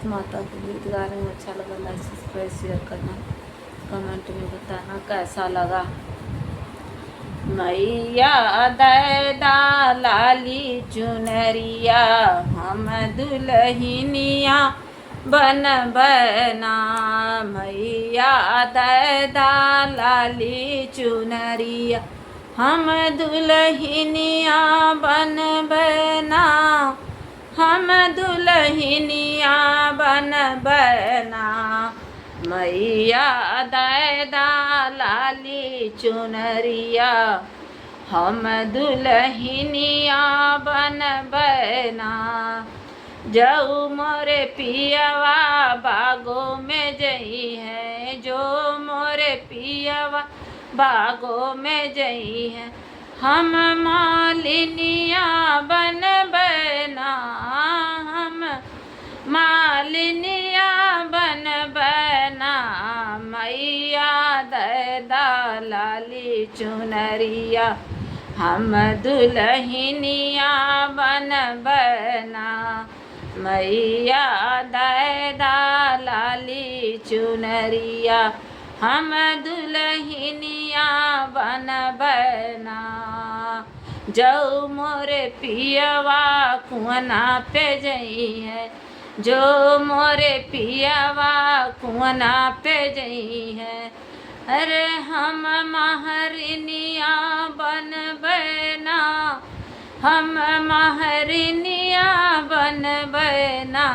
भारत माता के गीत गा रही हूँ। अच्छा लगा लाइक सब्सक्राइब शेयर करना, कमेंट में बताना कैसा लगा। मैया दैदा लाली चुनरिया हम दुल्हनिया बन बना। मैया दैदा लाली चुनरिया हम दुल्हनिया बन बना। हम दुल्हनिया बन बना। मैया दैदा लाली चुनरिया हम दुल्हनिया बन बना। जाऊ मोरे पियवा बागों में जई है, जो मोरे पियवा बागों में जई है। हम मालिनिया बन बना। हम मालिनिया बन बना। मैया दैदा लाली चुनरिया हम दुल्हनिया बन बना। मैया दैदा लाली चुनरिया हम दुल्हनिया बन बना। जो मोरे पियवा कुआना पे जई है, जो मोरे पियवा कुआना पे जई है। अरे हम महरनिया बन बना। हम महरनिया बन बना।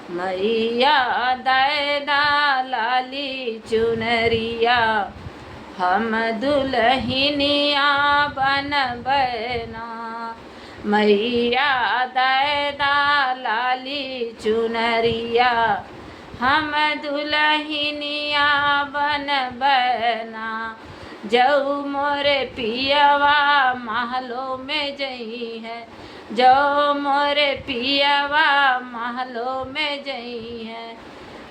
मैया दैदा लाली चुनरिया हम दुल्हनिया बन बना। मैया दैदा लाली चुनरिया हम दुल्हनिया बन बना। जो मोरे पियवा महलों में जई है, जो मोरे पियवा महलों में जई है।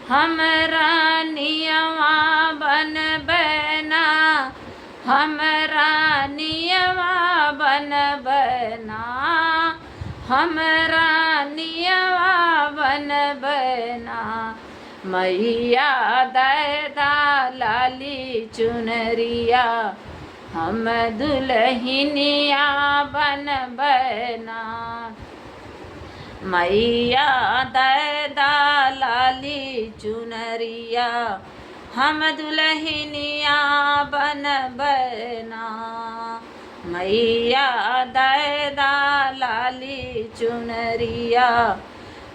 हम रानियवा बन बना। हम रानियवा बन बना। हम रानियवा बन बना। मैया दैदा लाली चुनरिया हम दुल्हनिया बन बना। मैया दैदा लाली चुनरिया हम दुल्हनिया बन बना। मैया दैदा लाली चुनरिया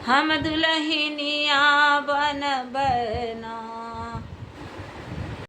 हम दुल्हनिया